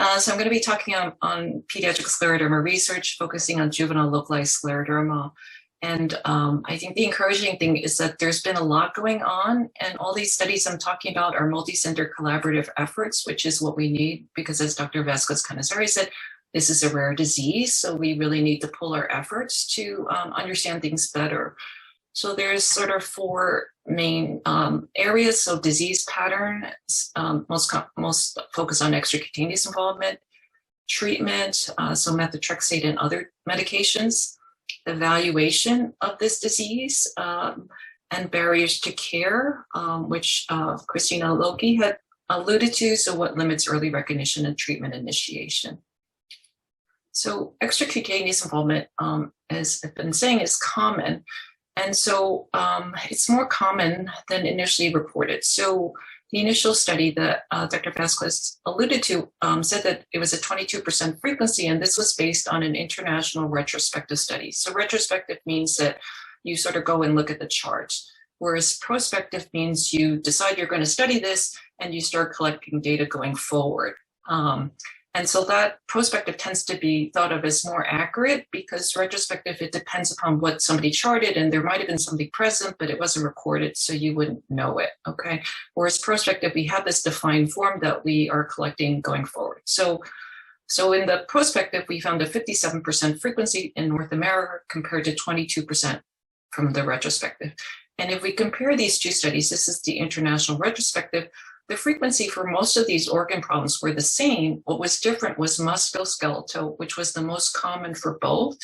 So I'm going to be talking on pediatric scleroderma research, focusing on juvenile localized scleroderma. And I think the encouraging thing is that there's been a lot going on, and all these studies I'm talking about are multi-center collaborative efforts, which is what we need because, as Dr. Vasquez-Canizares said, this is a rare disease, so we really need to pull our efforts to understand things better. So there's sort of four main areas. So disease pattern, most focus on extracutaneous involvement, treatment, so methotrexate and other medications, evaluation of this disease, and barriers to care, which Christina Loki had alluded to. So what limits early recognition and treatment initiation? So extracutaneous involvement, as I've been saying, is common. And so it's more common than initially reported. So the initial study that Dr. Vasquez alluded to said that it was a 22% frequency, and this was based on an international retrospective study. So retrospective means that you sort of go and look at the charts, whereas prospective means you decide you're going to study this and you start collecting data going forward. And so that prospective tends to be thought of as more accurate because retrospective, it depends upon what somebody charted, and there might have been something present, but it wasn't recorded, so you wouldn't know it, okay? Whereas prospective, we have this defined form that we are collecting going forward. So in the prospective, we found a 57% frequency in North America compared to 22% from the retrospective. And if we compare these two studies, this is the international retrospective, the frequency for most of these organ problems were the same. What was different was musculoskeletal, which was the most common for both.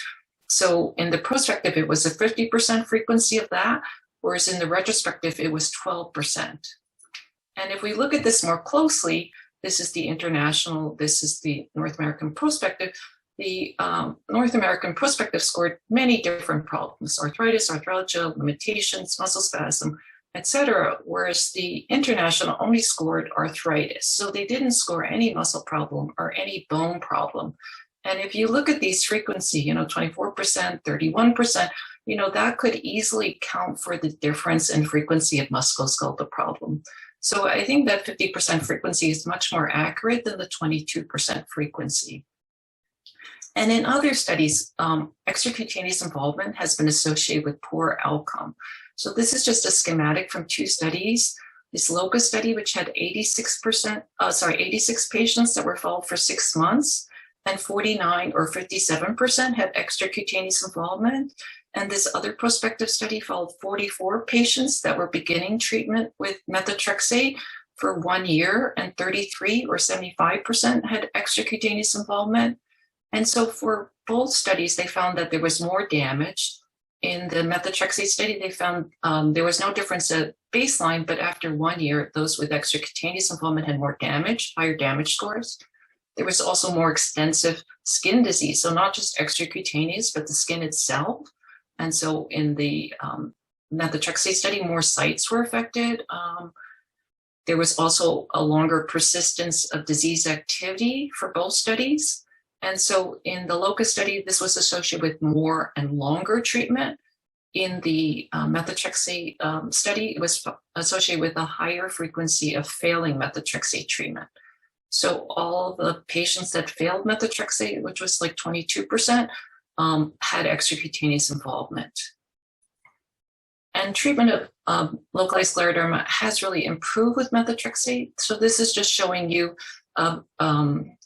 So in the prospective, it was a 50% frequency of that, whereas in the retrospective, it was 12%. And if we look at this more closely, this is the international, this is the North American prospective. The North American prospective scored many different problems: arthritis, arthralgia, limitations, muscle spasm, etc., whereas the international only scored arthritis. So they didn't score any muscle problem or any bone problem. And if you look at these frequency, 24%, 31%, that could easily count for the difference in frequency of musculoskeletal problem. So I think that 50% frequency is much more accurate than the 22% frequency. And in other studies, extracutaneous involvement has been associated with poor outcome. So this is just a schematic from two studies. This LOCA study, which had 86 patients that were followed for 6 months, and 49 or 57% had extracutaneous involvement. And this other prospective study followed 44 patients that were beginning treatment with methotrexate for 1 year, and 33 or 75% had extracutaneous involvement. And so for both studies, they found that there was more damage. In the methotrexate study, they found there was no difference at baseline, but after 1 year, those with extracutaneous involvement had more damage, higher damage scores. There was also more extensive skin disease, so not just extracutaneous, but the skin itself. And so in the methotrexate study, more sites were affected. There was also a longer persistence of disease activity for both studies. And so in the LOCA study, this was associated with more and longer treatment. In the methotrexate study, it was associated with a higher frequency of failing methotrexate treatment. So all the patients that failed methotrexate, which was like 22%, had extracutaneous involvement. And treatment of localized scleroderma has really improved with methotrexate. So this is just showing you,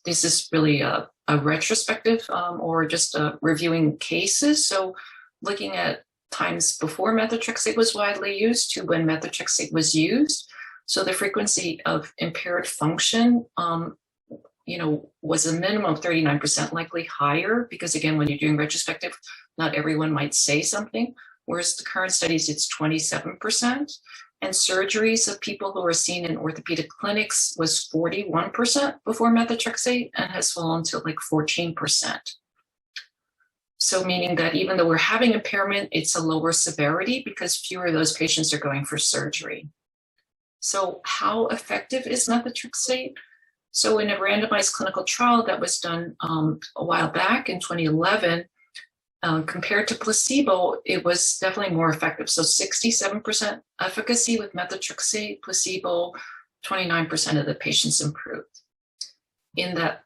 this is really a retrospective or just reviewing cases. So looking at times before methotrexate was widely used to when methotrexate was used. So the frequency of impaired function, was a minimum of 39%, likely higher, because again, when you're doing retrospective, not everyone might say something. Whereas the current studies, it's 27%. And surgeries of people who were seen in orthopedic clinics was 41% before methotrexate and has fallen to like 14%. So meaning that even though we're having impairment, it's a lower severity because fewer of those patients are going for surgery. So how effective is methotrexate? So in a randomized clinical trial that was done a while back in 2011, compared to placebo, it was definitely more effective. So 67% efficacy with methotrexate, placebo, 29% of the patients improved. In that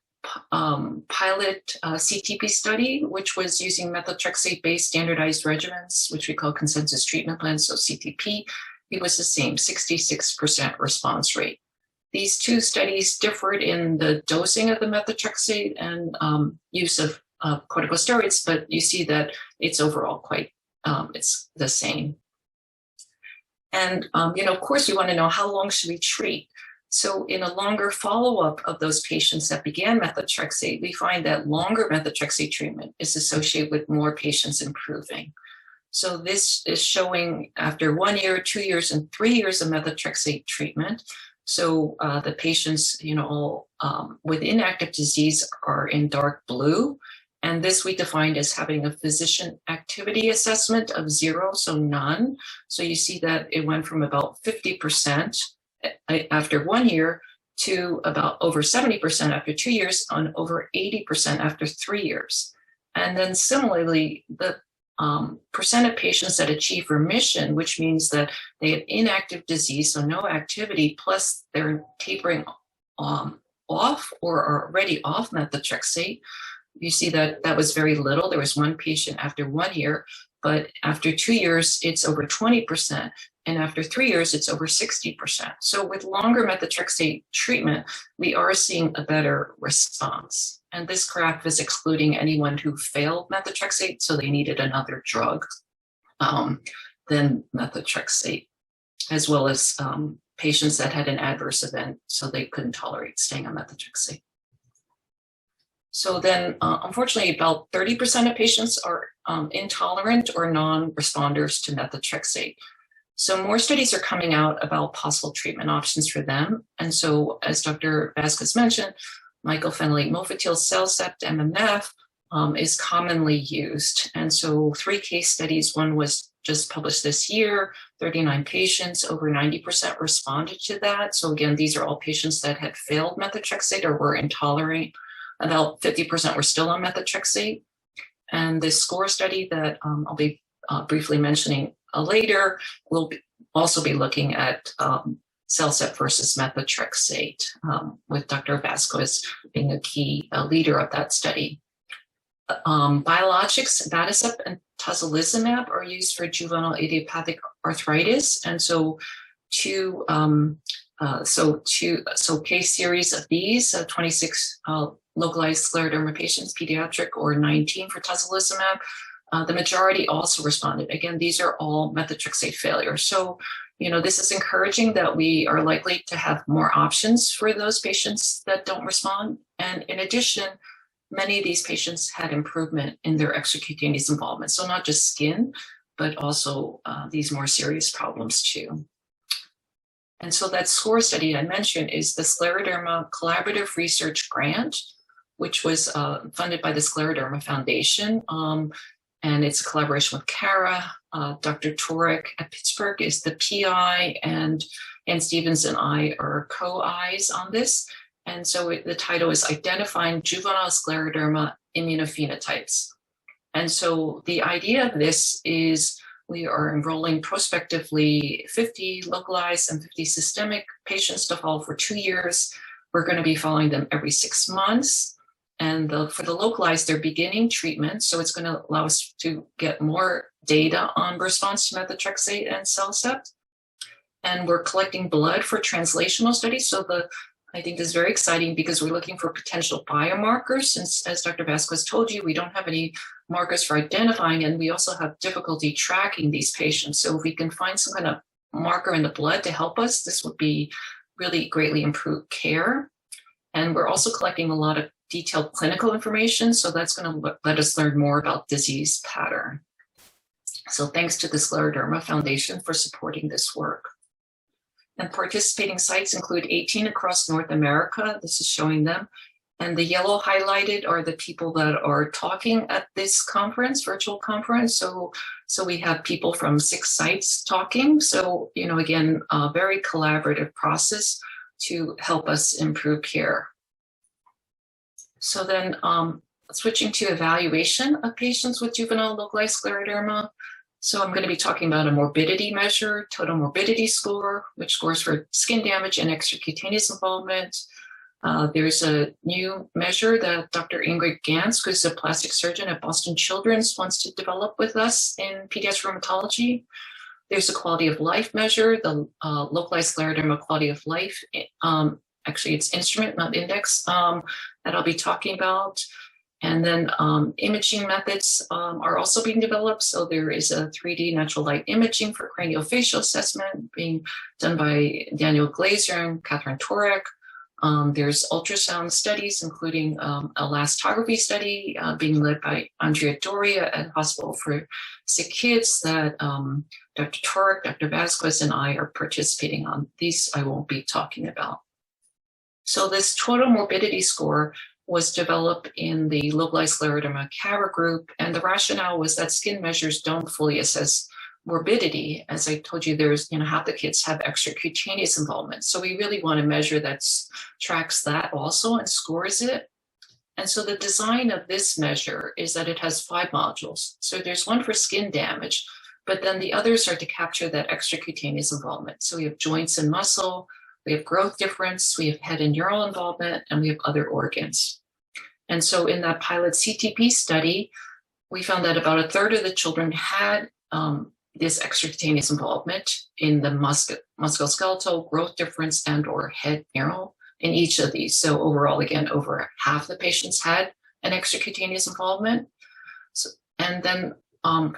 pilot CTP study, which was using methotrexate-based standardized regimens, which we call consensus treatment plans, so CTP. It was the same, 66% response rate. These two studies differed in the dosing of the methotrexate and use of corticosteroids, but you see that it's overall quite, it's the same. And, of course, we want to know how long should we treat? So in a longer follow-up of those patients that began methotrexate, we find that longer methotrexate treatment is associated with more patients improving. So this is showing after 1 year, 2 years, and 3 years of methotrexate treatment. So the patients, all with inactive disease are in dark blue. And this we defined as having a physician activity assessment of 0, so none. So you see that it went from about 50% after 1 year to about over 70% after 2 years, on over 80% after 3 years. And then similarly, the percent of patients that achieve remission, which means that they have inactive disease, so no activity, plus they're tapering off or are already off methotrexate. You see that that was very little. There was one patient after 1 year, but after 2 years, it's over 20%. And after 3 years, it's over 60%. So with longer methotrexate treatment, we are seeing a better response. And this graph is excluding anyone who failed methotrexate, so they needed another drug than methotrexate, as well as patients that had an adverse event, so they couldn't tolerate staying on methotrexate. So then, unfortunately, about 30% of patients are intolerant or non-responders to methotrexate. So more studies are coming out about possible treatment options for them. And so, as Dr. Vasquez mentioned, mycophenolate mofetil CellCept, MMF, is commonly used. And so 3 case studies, one was just published this year, 39 patients, over 90% responded to that. So again, these are all patients that had failed methotrexate or were intolerant. About 50% were still on methotrexate. And this SCORE study that I'll be briefly mentioning later will also be looking at CellCept versus methotrexate, with Dr. Vasquez being a key leader of that study. Biologics, abatacept and tocilizumab, are used for juvenile idiopathic arthritis. And so case series of these, 26 localized scleroderma patients, pediatric, or 19 for tocilizumab. The majority also responded. Again, these are all methotrexate failures. So, this is encouraging that we are likely to have more options for those patients that don't respond. And in addition, many of these patients had improvement in their extracutaneous involvement. So not just skin, but also these more serious problems too. And so that SCORE study I mentioned is the Scleroderma Collaborative Research Grant, which was funded by the Scleroderma Foundation. And it's a collaboration with CARRA. Dr. Torek at Pittsburgh is the PI, and Ann Stevens and I are co-Is on this. And so the title is Identifying Juvenile Scleroderma Immunophenotypes. And so the idea of this is we are enrolling prospectively 50 localized and 50 systemic patients to follow for 2 years. We're going to be following them every 6 months. And for the localized, they're beginning treatment. So it's going to allow us to get more data on response to methotrexate and CellCept. And we're collecting blood for translational studies. So I think this is very exciting because we're looking for potential biomarkers. Since, as Dr. Vasquez told you, we don't have any markers for identifying, and we also have difficulty tracking these patients. So if we can find some kind of marker in the blood to help us, this would be really greatly improve care. And we're also collecting a lot of detailed clinical information. So that's going to let us learn more about disease pattern. So thanks to the Scleroderma Foundation for supporting this work. And participating sites include 18 across North America. This is showing them. And the yellow highlighted are the people that are talking at this conference, virtual conference. So we have people from 6 sites talking. So, again, a very collaborative process to help us improve care. So then switching to evaluation of patients with juvenile localized scleroderma. So I'm going to be talking about a morbidity measure, total morbidity score, which scores for skin damage and extracutaneous involvement. There's a new measure that Dr. Ingrid Gans, who's a plastic surgeon at Boston Children's, wants to develop with us in pediatric rheumatology. There's a quality of life measure, the Localized Scleroderma Quality of Life. Actually, it's instrument, not index, that I'll be talking about. And then imaging methods are also being developed. So there is a 3D natural light imaging for craniofacial assessment being done by Daniel Glazer and Catherine Torek. There's ultrasound studies, including a elastography study being led by Andrea Doria at Hospital for Sick Kids that Dr. Torek, Dr. Vasquez, and I are participating on. These I won't be talking about. So this total morbidity score was developed in the Localized Scleroderma-CARRA group, and the rationale was that skin measures don't fully assess morbidity. As I told you, there's, half the kids have extracutaneous involvement. So we really want to measure that tracks that also and scores it. And so the design of this measure is that it has 5 modules. So there's one for skin damage, but then the others are to capture that extracutaneous involvement. So we have joints and muscle, we have growth difference, we have head and neural involvement, and we have other organs. And so in that pilot CTP study, we found that about a third of the children had this extracutaneous involvement in the musculoskeletal, growth difference, and or head neural in each of these. So overall, again, over half the patients had an extracutaneous involvement. So, and then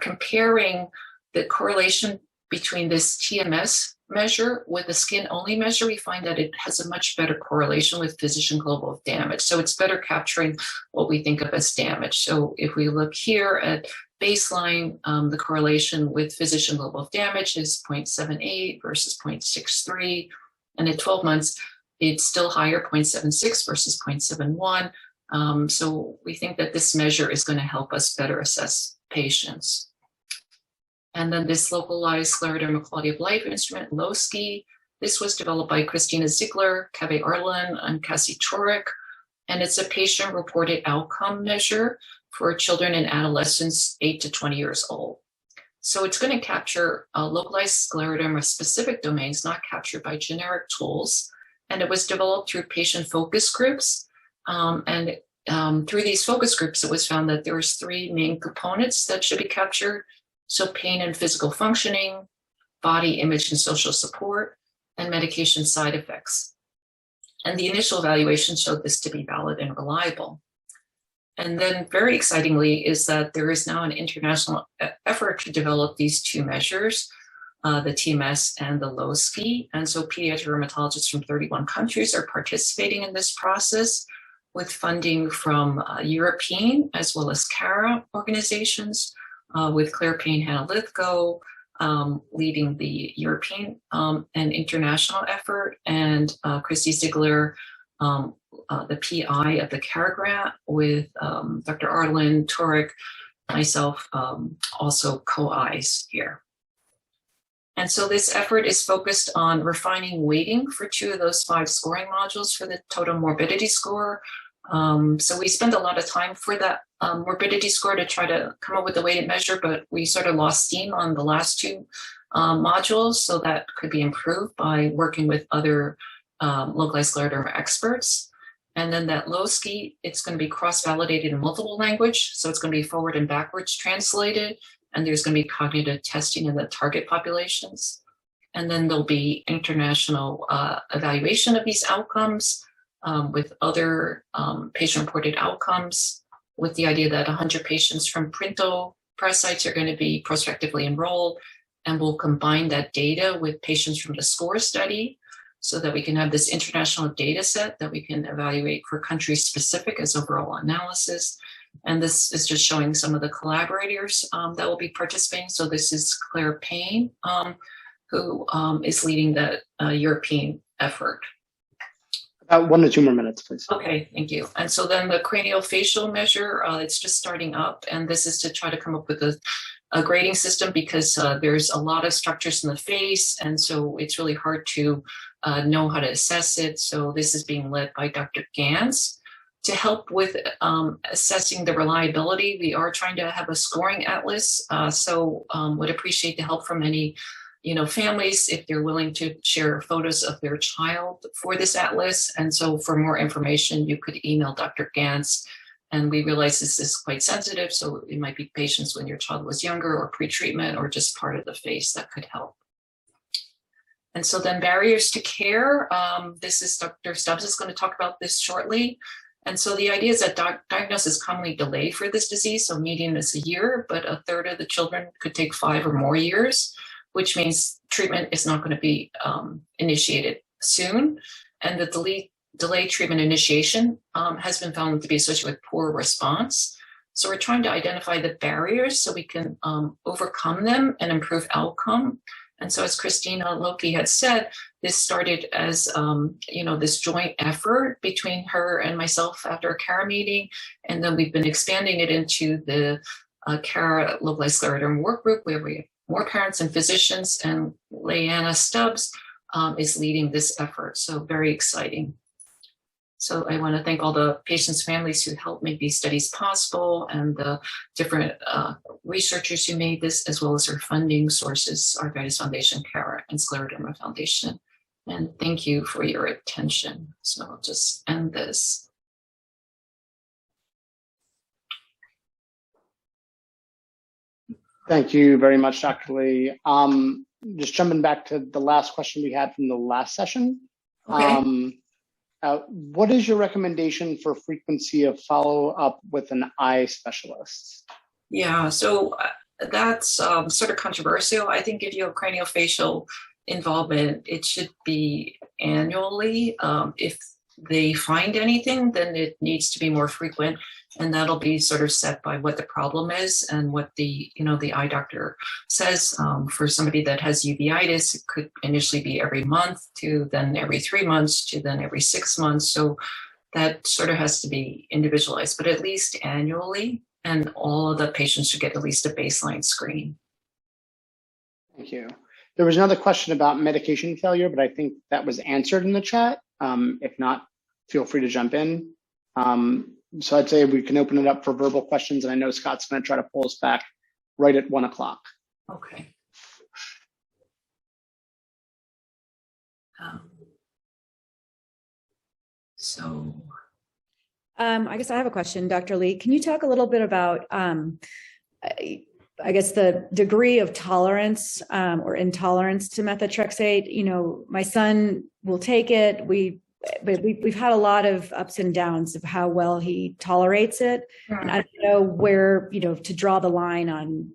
comparing the correlation between this TMS measure with the skin-only measure, we find that it has a much better correlation with physician global of damage. So it's better capturing what we think of as damage. So if we look here at baseline, the correlation with physician global of damage is 0.78 versus 0.63. And at 12 months, it's still higher, 0.76 versus 0.71. So we think that this measure is going to help us better assess patients. And then this Localized Scleroderma Quality of Life instrument, LOSCI, this was developed by Christina Ziegler, Kaveh Arlan, and Cassie Torek. And it's a patient-reported outcome measure for children and adolescents 8 to 20 years old. So it's going to capture localized scleroderma specific domains not captured by generic tools. And it was developed through patient focus groups. Through these focus groups, it was found that there was 3 main components that should be captured. So pain and physical functioning, body image and social support, and medication side effects. And the initial evaluation showed this to be valid and reliable. And then very excitingly is that there is now an international effort to develop these 2 measures, the TMS and the LOSCI. And so pediatric rheumatologists from 31 countries are participating in this process with funding from European as well as CARRA organizations, with Claire Payne-Hannah Lithgow leading the European and international effort, and Christy Ziegler, the PI of the CARRA grant, with Dr. Arlan, Torek, myself, also co-Is here. And so this effort is focused on refining weighting for 2 of those 5 scoring modules for the total morbidity score. So we spent a lot of time for that morbidity score to try to come up with a weighted measure, but we sort of lost steam on the last 2 modules, so that could be improved by working with other localized scleroderma experts. And then that LOSCI, it's going to be cross-validated in multiple language, so it's going to be forward and backwards translated, and there's going to be cognitive testing in the target populations. And then there'll be international evaluation of these outcomes, with other patient-reported outcomes, with the idea that 100 patients from Printo press sites are going to be prospectively enrolled, and we'll combine that data with patients from the SCORE study so that we can have this international data set that we can evaluate for country-specific as overall analysis. And this is just showing some of the collaborators that will be participating. So this is Claire Payne, who is leading the European effort. About 1 to 2 more minutes, please. Okay, thank you. And so then the craniofacial measure, it's just starting up, and this is to try to come up with a grading system because there's a lot of structures in the face, and so it's really hard to know how to assess it. So this is being led by Dr. Gans. To help with assessing the reliability, we are trying to have a scoring atlas, so would appreciate the help from any families, if they're willing to share photos of their child for this atlas. And so for more information, you could email Dr. Gantz. And we realize this is quite sensitive, so it might be patients when your child was younger or pre-treatment or just part of the face that could help. And so then barriers to care, this is Dr. Stubbs is going to talk about this shortly. And so the idea is that diagnosis is commonly delayed for this disease, so median is a year, but a third of the children could take 5 or more years, which means treatment is not going to be initiated soon. And the delayed treatment initiation has been found to be associated with poor response. So we're trying to identify the barriers so we can overcome them and improve outcome. And so as Christina Loki had said, this started as, this joint effort between her and myself after a CARRA meeting. And then we've been expanding it into the CARRA Localized Scleroderma work group, where we have more parents and physicians, and Leanna Stubbs is leading this effort. So very exciting. So I want to thank all the patients' families who helped make these studies possible, and the different researchers who made this, as well as our funding sources, Arthritis Foundation-CARRA and Scleroderma Foundation. And thank you for your attention. So I'll just end this. Thank you very much, Dr. Li. Just jumping back to the last question we had from the last session. Okay. What is your recommendation for frequency of follow-up with an eye specialist? Yeah, so that's sort of controversial. I think if you have craniofacial involvement, it should be annually. If they find anything, then it needs to be more frequent, and that'll be sort of set by what the problem is and what the eye doctor says. For somebody that has uveitis, it could initially be every month, to then every 3 months, to then every 6 months. So that sort of has to be individualized, but at least annually, and all of the patients should get at least a baseline screen. Thank you. There was another question about medication failure, but I think that was answered in the chat. If not, feel free to jump in. So I'd say we can open it up for verbal questions, and I know Scott's going to try to pull us back right at 1 o'clock. Okay. I guess I have a question, Dr. Li. Can you talk a little bit about, I guess, the degree of tolerance or intolerance to methotrexate? My son will take it. We've had a lot of ups and downs of how well he tolerates it. And I don't know where, to draw the line on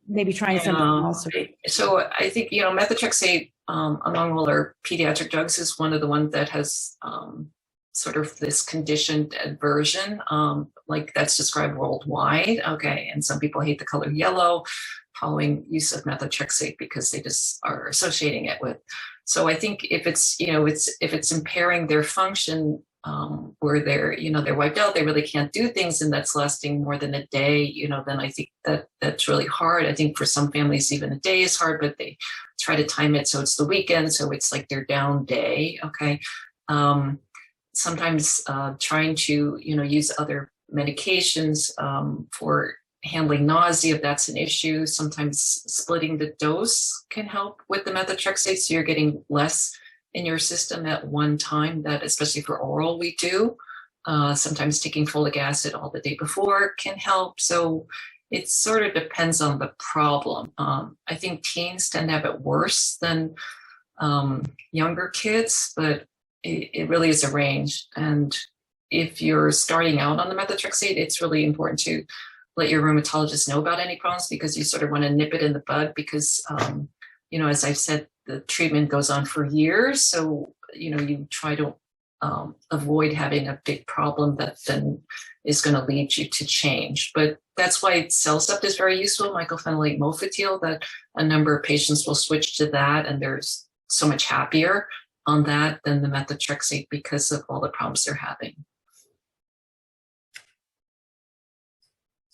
maybe trying something else. So I think, methotrexate among all our pediatric drugs is one of the ones that has sort of this conditioned aversion, like that's described worldwide. Okay, and some people hate the color yellow following use of methotrexate because they just are associating it with. So I think if it's, if it's impairing their function, where they're wiped out, they really can't do things, and that's lasting more than a day, then I think that's really hard. I think for some families, even a day is hard, but they try to time it so it's the weekend, so it's like their down day. Okay. Sometimes trying to, use other medications for handling nausea, if that's an issue. Sometimes splitting the dose can help with the methotrexate, so you're getting less in your system at one time. That, especially for oral, we do. Sometimes taking folic acid all the day before can help. So it sort of depends on the problem. I think teens tend to have it worse than younger kids, but it really is a range. And if you're starting out on the methotrexate, it's really important to let your rheumatologist know about any problems, because you sort of want to nip it in the bud, because, as I've said, the treatment goes on for years. So, you try to avoid having a big problem that then is going to lead you to change. But that's why CellCept is very useful, mycophenolate mofetil, that a number of patients will switch to that, and they're so much happier on that than the methotrexate because of all the problems they're having.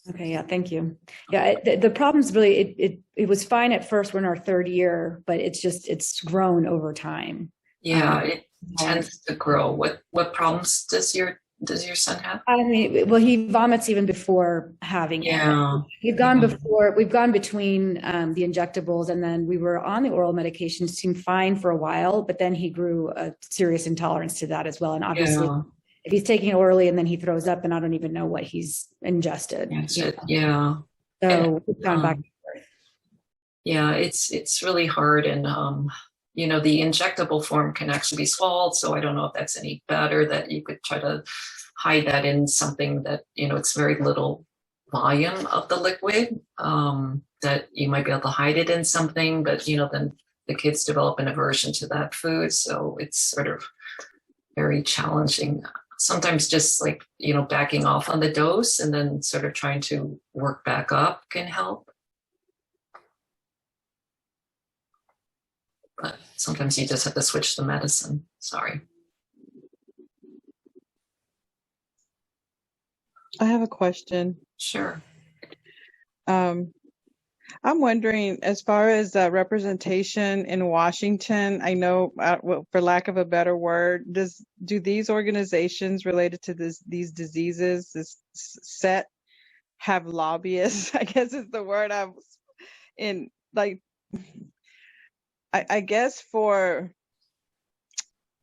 Okay, yeah, thank you. Yeah, the problem's really, it was fine at first. We're in our 3rd year, but it's grown over time. Yeah, it tends to grow. What problems does your does your son have? I mean, well, he vomits even before having it. Yeah. We've gone before, we've gone between the injectables, and then we were on the oral medications, seemed fine for a while, but then he grew a serious intolerance to that as well. And obviously, Yeah. if he's taking it orally and then he throws up, and I don't even know what he's ingested. That's you it. know. Yeah. So we've gone back and forth. Yeah, it's really hard, and you know, the injectable form can actually be swallowed, so I don't know if that's any better, that you could try to hide that in something that, you know, it's very little volume of the liquid, that you might be able to hide it in something, but you know, then the kids develop an aversion to that food, so it's sort of very challenging. Sometimes just like, you know, backing off on the dose and then sort of trying to work back up can help. But sometimes you just have to switch the medicine. Sorry. I have a question. Sure. I'm wondering, as far as representation in Washington, I know, well, for lack of a better word, do these organizations related to these diseases, this set, have lobbyists? I guess is the word I was in. Like, I guess for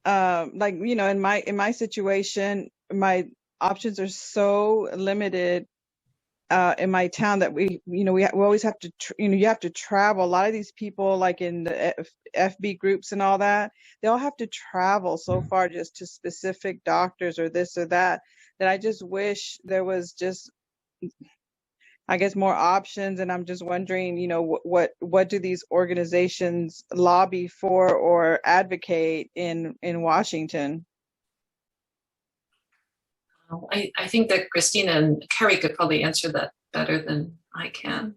like, you know, in my situation, my options are so limited in my town that we always have to, you have to travel. A lot of these people, like in the FB groups and all that, they all have to travel so far just to specific doctors or this or that I just wish there was just, I guess, more options. And I'm just wondering, you know, what do these organizations lobby for or advocate in Washington? I think that Christina and Carrie could probably answer that better than I can.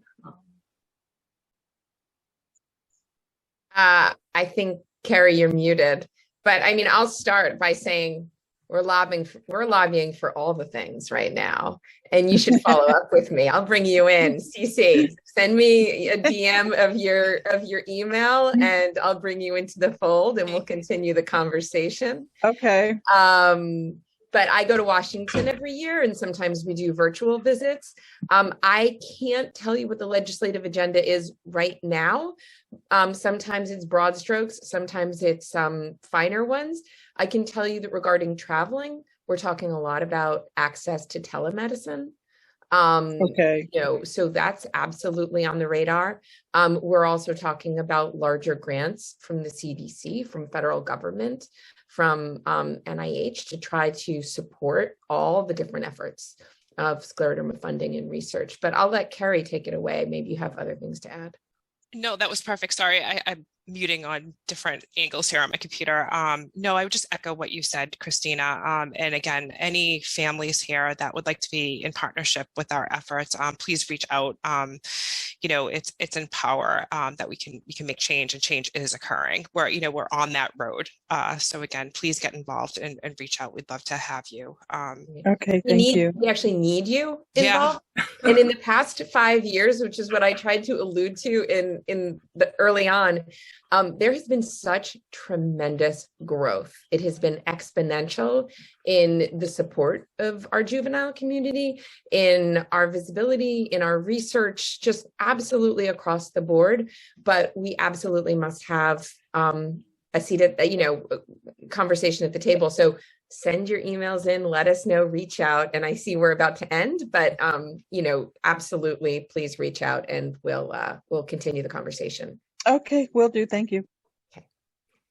I think, Carrie, you're muted. But I mean, I'll start by saying we're lobbying for all the things right now. And you should follow up with me. I'll bring you in. CC, send me a DM of your email and I'll bring you into the fold and we'll continue the conversation. Okay. But I go to Washington every year and sometimes we do virtual visits. I can't tell you what the legislative agenda is right now. Sometimes it's broad strokes, sometimes it's finer ones. I can tell you that regarding traveling, we're talking a lot about access to telemedicine. Okay. You know, so that's absolutely on the radar. We're also talking about larger grants from the CDC, from federal government, from NIH to try to support all the different efforts of scleroderma funding and research. But I'll let Carrie take it away. Maybe you have other things to add. No, that was perfect. Sorry, I'm muting on different angles here on my computer. No, I would just echo what you said, Christina. And again, any families here that would like to be in partnership with our efforts, please reach out. You know, it's in power that we can make change, and change is occurring. We're on that road. So again, please get involved and reach out. We'd love to have you. Okay, thank you. We actually need you involved. Yeah. And in the past 5 years, which is what I tried to allude to in the early on, there has been such tremendous growth. It has been exponential in the support of our juvenile community, in our visibility, in our research, just absolutely across the board. But we absolutely must have a seat at, conversation at the table. So send your emails in, let us know, reach out. And I see we're about to end, but absolutely, please reach out and we'll continue the conversation. Okay, will do. Thank you.